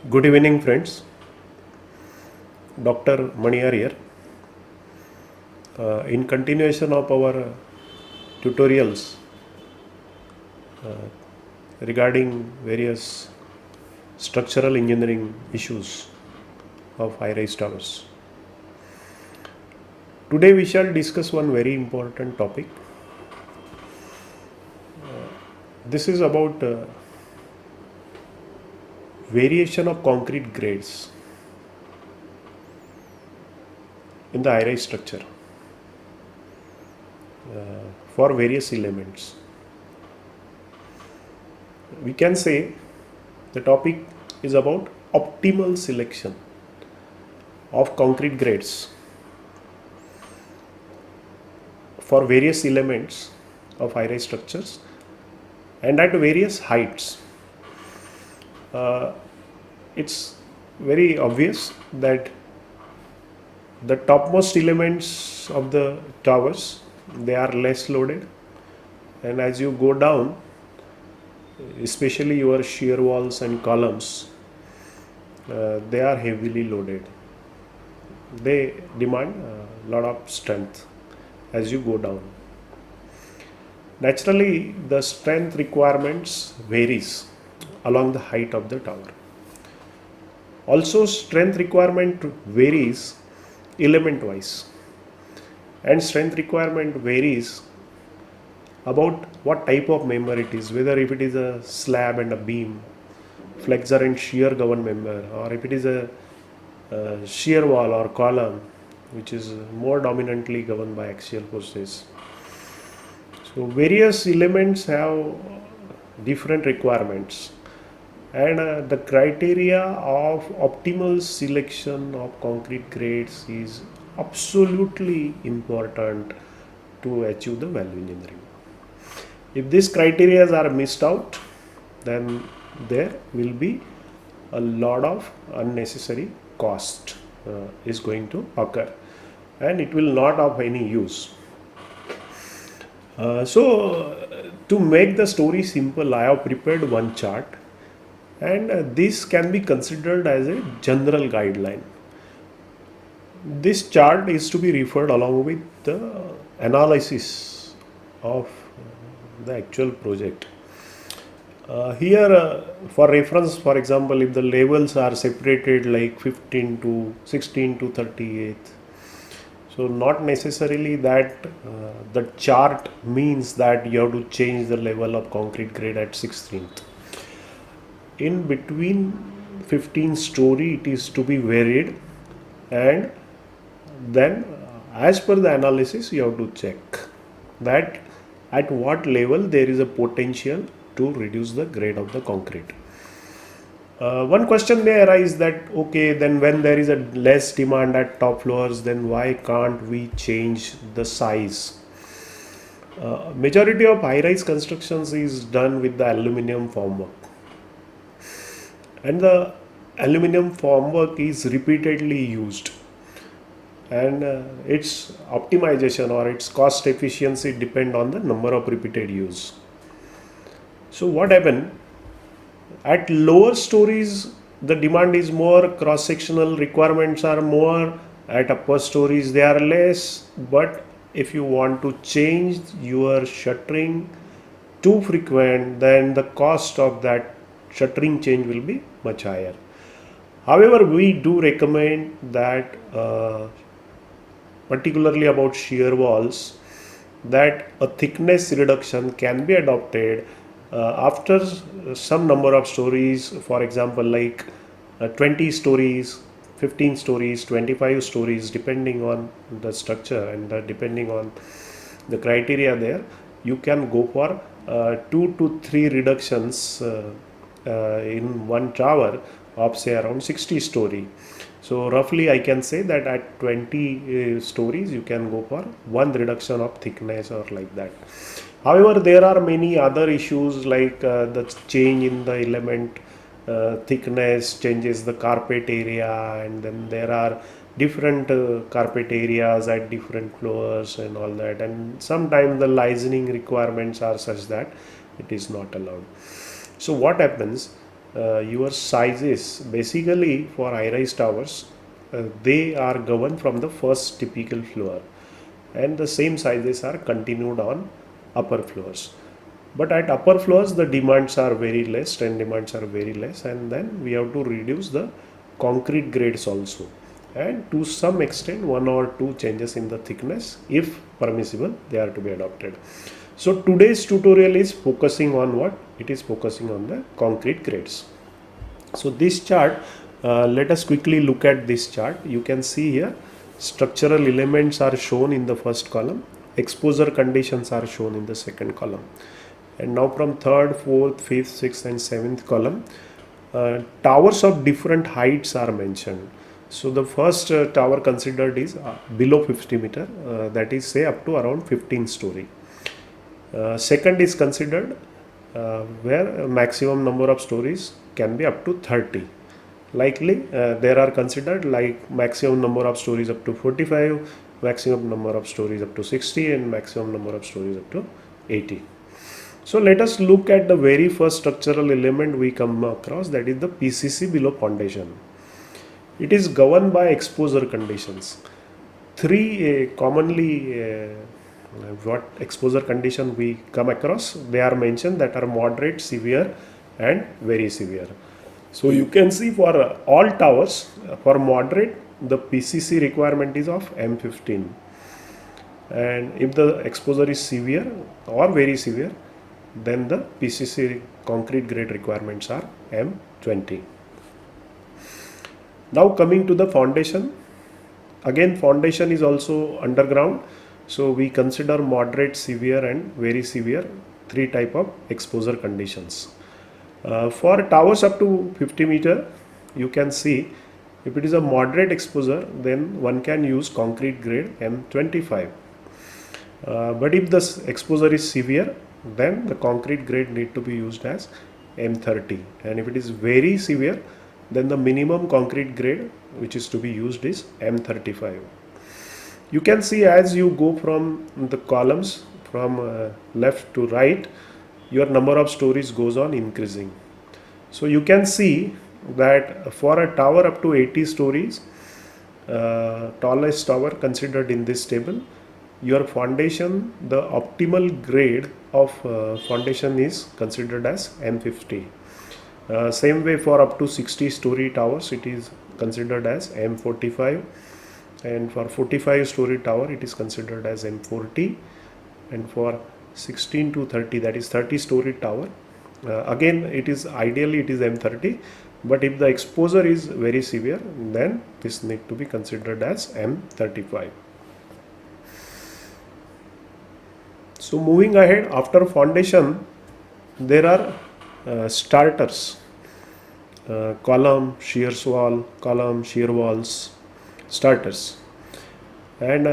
Good evening, friends. Dr. Maniyar here. In continuation of our tutorials regarding various structural engineering issues of high-rise towers, today we shall discuss one very important topic. This is about variation of concrete grades in the high-rise structure for various elements. We can say the topic is about optimal selection of concrete grades for various elements of high-rise structures and at various heights. It's very obvious that the topmost elements of the towers, they are less loaded, and as you go down, especially your shear walls and columns, they are heavily loaded. They demand a lot of strength as you go down. Naturally, the strength requirements varies along the height of the tower. Also, strength requirement varies element wise, and strength requirement varies about what type of member it is, whether if it is a slab and a beam, flexor and shear governed member, or if it is a shear wall or column which is more dominantly governed by axial forces. So various elements have different requirements, and the criteria of optimal selection of concrete grades is absolutely important to achieve the value engineering. If these criteria are missed out, then there will be a lot of unnecessary cost is going to occur, and it will not of any use. To make the story simple, I have prepared one chart, and this can be considered as a general guideline. This chart is to be referred along with the analysis of the actual project. Here, for reference, for example, if the levels are separated like 15 to 16 to 38, so not necessarily that the chart means that you have to change the level of concrete grade at 16th. In between 15 story, it is to be varied, and then as per the analysis, you have to check that at what level there is a potential to reduce the grade of the concrete. One question may arise that okay, then when there is a less demand at top floors, then why can't we change the size? Majority of high-rise constructions is done with the aluminum formwork, and the aluminum formwork is repeatedly used, and its optimization or its cost efficiency depend on the number of repeated use. So what happened at lower stories, the demand is more, cross sectional requirements are more, at upper stories they are less, but if you want to change your shuttering too frequent, then the cost of that shuttering change will be much higher. However, we do recommend that particularly about shear walls, that a thickness reduction can be adopted after some number of stories, for example like 20 stories, 15 stories, 25 stories, depending on the structure and depending on the criteria there, you can go for 2 to 3 reductions in one tower of say around 60 story. So roughly I can say that at 20 stories you can go for one reduction of thickness or like that. However, there are many other issues like the change in the element thickness changes the carpet area, and then there are different carpet areas at different floors and all that, and sometimes the licensing requirements are such that it is not allowed. So what happens, your sizes basically for high-rise towers, they are governed from the first typical floor, and the same sizes are continued on upper floors. But at upper floors the demands are very less, and demands are very less, and then we have to reduce the concrete grades also, and to some extent one or two changes in the thickness, if permissible, they are to be adopted. So today's tutorial is focusing on what? It is focusing on the concrete grades. So this chart, let us quickly look at this chart. You can see here structural elements are shown in the first column, exposure conditions are shown in the second column, and now from third, fourth, fifth, sixth and seventh column, towers of different heights are mentioned. So the first tower considered is below 50 meter, that is say up to around 15 story. Second is considered where maximum number of stories can be up to 30. Likely there are considered like maximum number of stories up to 45, maximum number of stories up to 60, and maximum number of stories up to 80. So let us look at the very first structural element we come across, that is the PCC below foundation. It is governed by exposure conditions. Three commonly what exposure condition we come across, they are mentioned, that are moderate, severe and very severe. So you can see for all towers, for moderate the PCC requirement is of M15, and if the exposure is severe or very severe, then the PCC concrete grade requirements are M20. Now coming to the foundation, again foundation is also underground, so we consider moderate, severe and very severe, three type of exposure conditions. For towers up to 50 meter, you can see if it is a moderate exposure, then one can use concrete grade M25. But if the exposure is severe, then the concrete grade need to be used as M30, and if it is very severe, then the minimum concrete grade which is to be used is M35. You can see as you go from the columns from left to right, your number of stories goes on increasing. So you can see that for a tower up to 80 stories, tallest tower considered in this table, your foundation, the optimal grade of foundation is considered as M50. Same way for up to 60 story towers, it is considered as M45, and for 45 story tower it is considered as M40, and for 16 to 30, that is 30 story tower, again it is ideally it is M30, but if the exposure is very severe, then this need to be considered as M35. So moving ahead, after foundation there are starters, column, shear wall, column, shear walls, starters, and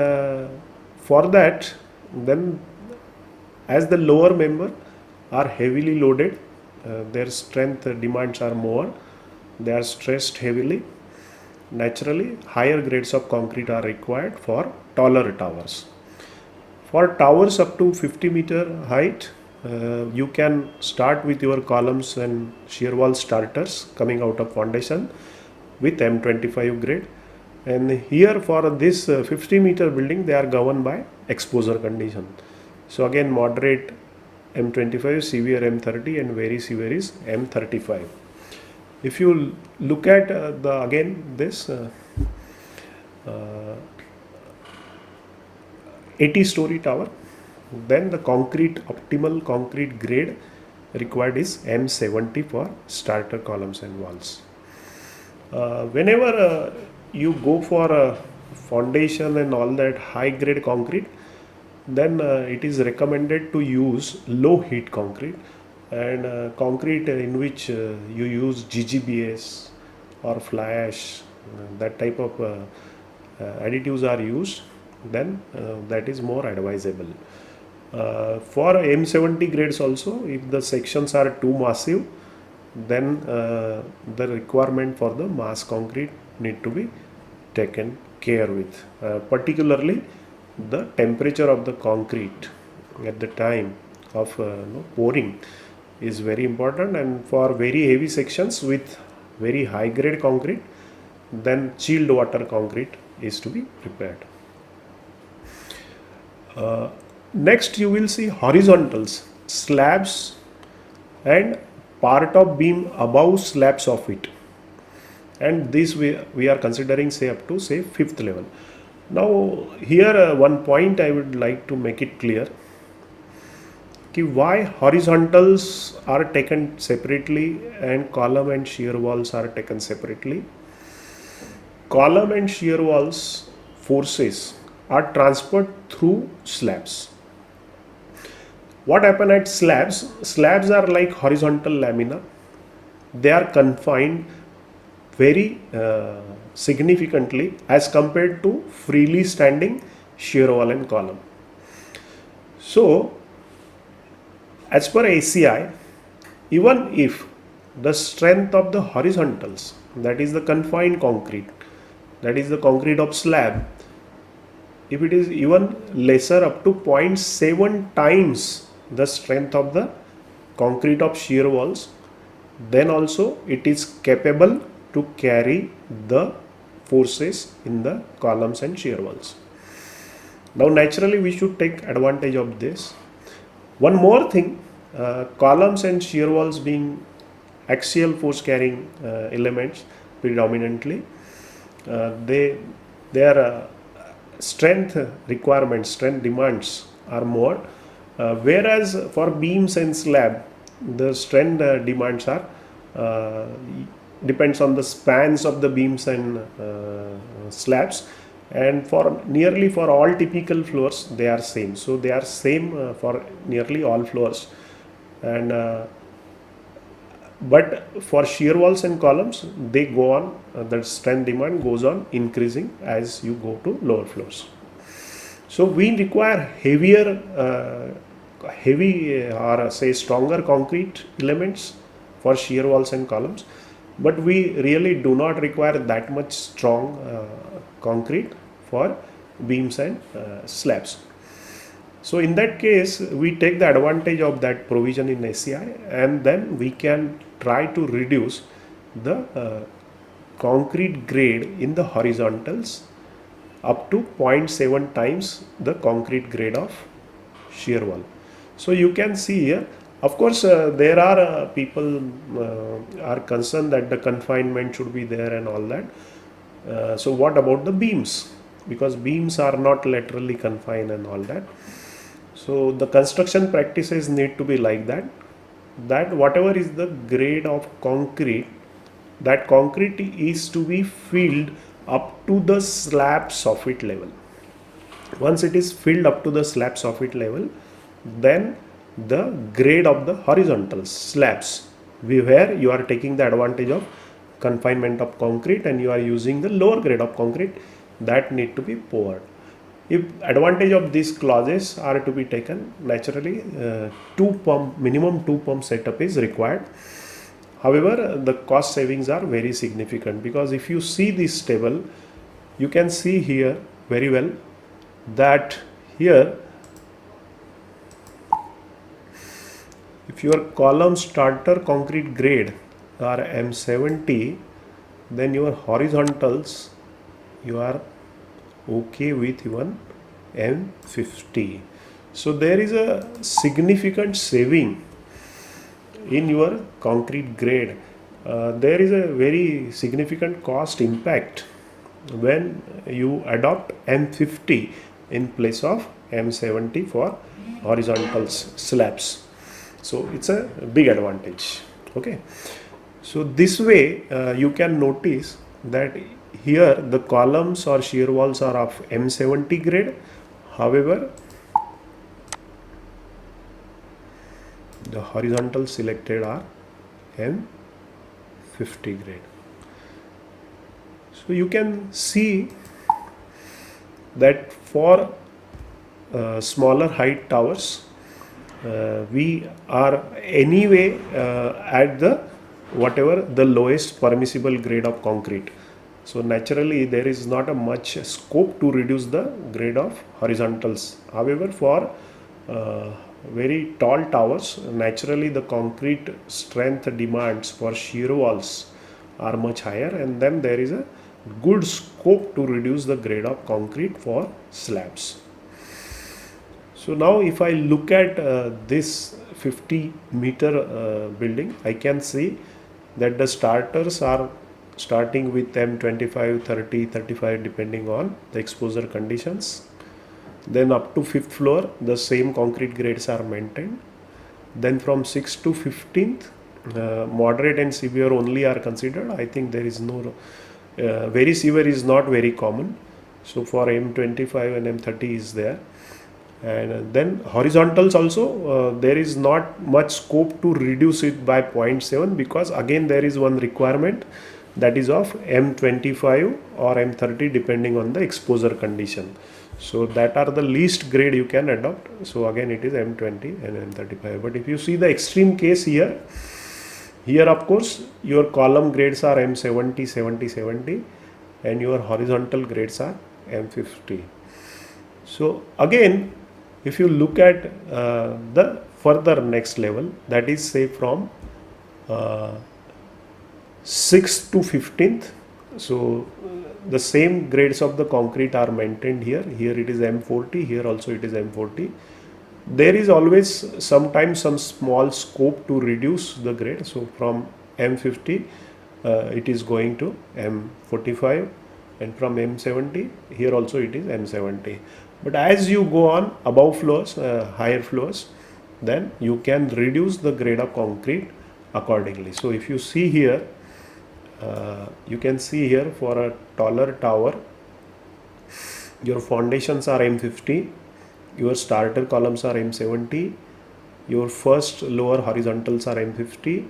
for that, then as the lower member are heavily loaded, their strength demands are more, they are stressed heavily, naturally higher grades of concrete are required for taller towers. For towers up to 50 meter height, you can start with your columns and shear wall starters coming out of foundation with M25 grade, and here for this 50 meter building they are governed by exposure condition. So again moderate M25, severe M30 and very severe is M35. If you look at the again this 80 story tower, then the optimal concrete grade required is M70 for starter columns and walls. Whenever you go for a foundation and all that high grade concrete, then it is recommended to use low heat concrete, and concrete in which you use GGBS or fly ash, that type of additives are used, then that is more advisable. For M70 grades also, if the sections are too massive, then the requirement for the mass concrete need to be taken care with, particularly the temperature of the concrete at the time of pouring is very important, and for very heavy sections with very high grade concrete, then chilled water concrete is to be prepared. Next you will see horizontals, slabs and part of beam above slabs of it, and this we are considering say up to say fifth level. Now here one point I would like to make it clear कि why horizontals are taken separately and column and shear walls are taken separately. Column and shear walls forces are transferred through slabs. What happen at slabs? Slabs are like horizontal lamina. They are confined very significantly as compared to freely standing shear wall and column. So, as per ACI, even if the strength of the horizontals, that is the confined concrete, that is the concrete of slab, if it is even lesser up to 0.7 times the strength of the concrete of shear walls, then also it is capable to carry the forces in the columns and shear walls. Now naturally we should take advantage of this. One more thing, columns and shear walls being axial force carrying elements predominantly, their strength requirements, strength demands are more, whereas for beams and slab the strength demands are depends on the spans of the beams and slabs, and for nearly for all typical floors they are same. So they are same for nearly all floors, and but for shear walls and columns they go on, the strength demand goes on increasing as you go to lower floors. So we require heavier or say stronger concrete elements for shear walls and columns, but we really do not require that much strong concrete for beams and slabs. So in that case we take the advantage of that provision in ACI, and then we can try to reduce the concrete grade in the horizontals up to 0.7 times the concrete grade of shear wall. So you can see here, of course there are people are concerned that the confinement should be there and all that. So what about the beams? Because beams are not laterally confined and all that. So the construction practices need to be like that, that whatever is the grade of concrete, that concrete is to be filled up to the slab soffit level. Once it is filled up to the slab soffit level, then the grade of the horizontal slabs, where you are taking the advantage of confinement of concrete and you are using the lower grade of concrete, that need to be poured. If advantage of these clauses are to be taken, naturally minimum two pump setup is required. However, the cost savings are very significant, because if you see this table, you can see here very well that here if your column starter concrete grade are M70, then your horizontals you are okay with even M50. So there is a significant saving in your concrete grade. There is a very significant cost impact when you adopt M50 in place of M70 for horizontal slabs. So it's a big advantage. Okay. So this way you can notice that here the columns or shear walls are of M70 grade. However, the horizontal selected are M50 grade. So you can see that for smaller height towers, we are anyway at the whatever the lowest permissible grade of concrete. So naturally there is not a much scope to reduce the grade of horizontals. However, for very tall towers, naturally the concrete strength demands for shear walls are much higher, and then there is a good scope to reduce the grade of concrete for slabs. So now if I look at this 50-meter building, I can see that the starters are starting with M25, 30, 35 depending on the exposure conditions. Then up to 5th floor, the same concrete grades are maintained. Then from 6th to 15th, moderate and severe only are considered. I think there is no, very severe is not very common. So for M25 and M30 is there. And then horizontals also, there is not much scope to reduce it by 0.7, because again there is one requirement, that is of M25 or M30 depending on the exposure condition. So that are the least grade you can adopt. So again it is M20 and M35. But if you see the extreme case here, of course your column grades are M70, 70, 70 and your horizontal grades are M50. So again, if you look at the further next level, that is say from 6th to 15th, so the same grades of the concrete are maintained here. Here it is M40, here also it is M40. There is always sometimes some small scope to reduce the grade. So from M50 it is going to M45, and from M70 here also it is M70. But as you go on above floors, higher floors, then you can reduce the grade of concrete accordingly. So if you see here, you can see here for a taller tower, your foundations are M50, your starter columns are M70, your first lower horizontals are M50,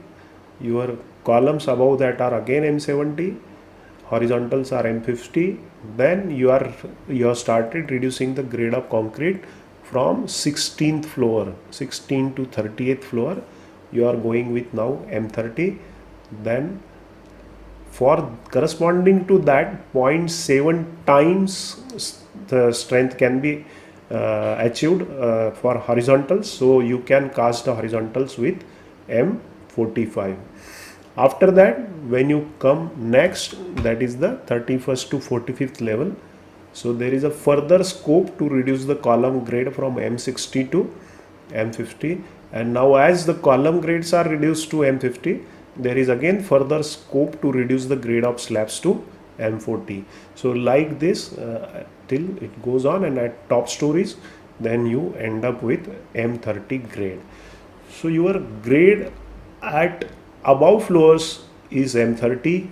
your columns above that are again M70, horizontals are M50. Then you have started reducing the grade of concrete from 16th floor, 16 to 38th floor, you are going with now M30. Then for corresponding to that 0.7 times the strength can be achieved for horizontals. So you can cast the horizontals with M45. After that, when you come next, that is the 31st to 45th level. So there is a further scope to reduce the column grade from M60 to M50. And now as the column grades are reduced to M50, there is again further scope to reduce the grade of slabs to M40. So like this till it goes on, and at top stories, then you end up with M30 grade. So your grade at above floors is M30,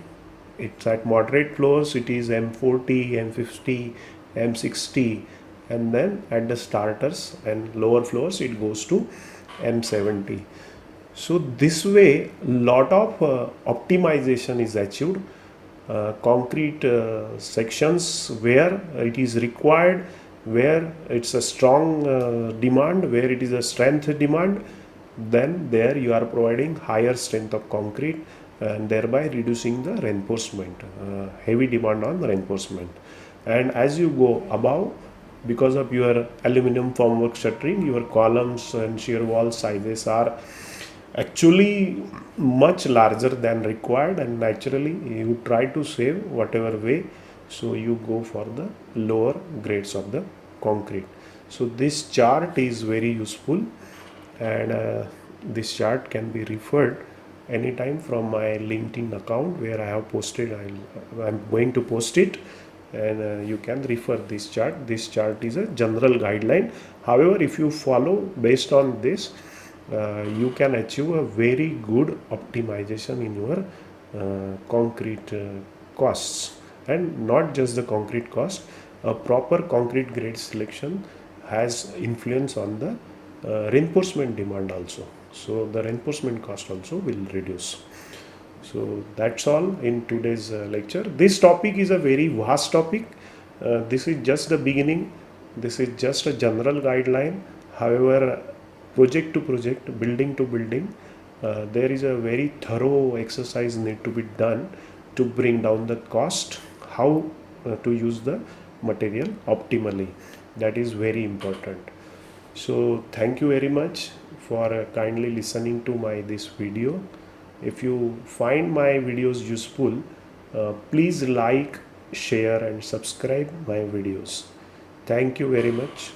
it's at moderate floors it is M40, M50, M60, and then at the starters and lower floors it goes to M70. So this way lot of optimization is achieved. Concrete sections where it is required, where it's a strong demand, where it is a strength demand, then there you are providing higher strength of concrete and thereby reducing the reinforcement, heavy demand on reinforcement. And as you go above, because of your aluminum formwork shuttering, your columns and shear wall sizes are actually much larger than required, and naturally you try to save whatever way, so you go for the lower grades of the concrete. So this chart is very useful, and this chart can be referred anytime from my LinkedIn account where I have posted. I'm going to post it, and you can refer this chart. This chart is a general guideline. However, if you follow based on this, you can achieve a very good optimization in your concrete costs. And not just the concrete cost, a proper concrete grade selection has influence on the reinforcement demand also. So the reinforcement cost also will reduce. So that's all in today's lecture. This topic is a very vast topic. This is just the beginning. This is just a general guideline. However, project to project, building to building, there is a very thorough exercise need to be done to bring down the cost, how to use the material optimally. That is very important. So thank you very much for kindly listening to my this video. If you find my videos useful, please like, share and subscribe my videos. Thank you very much.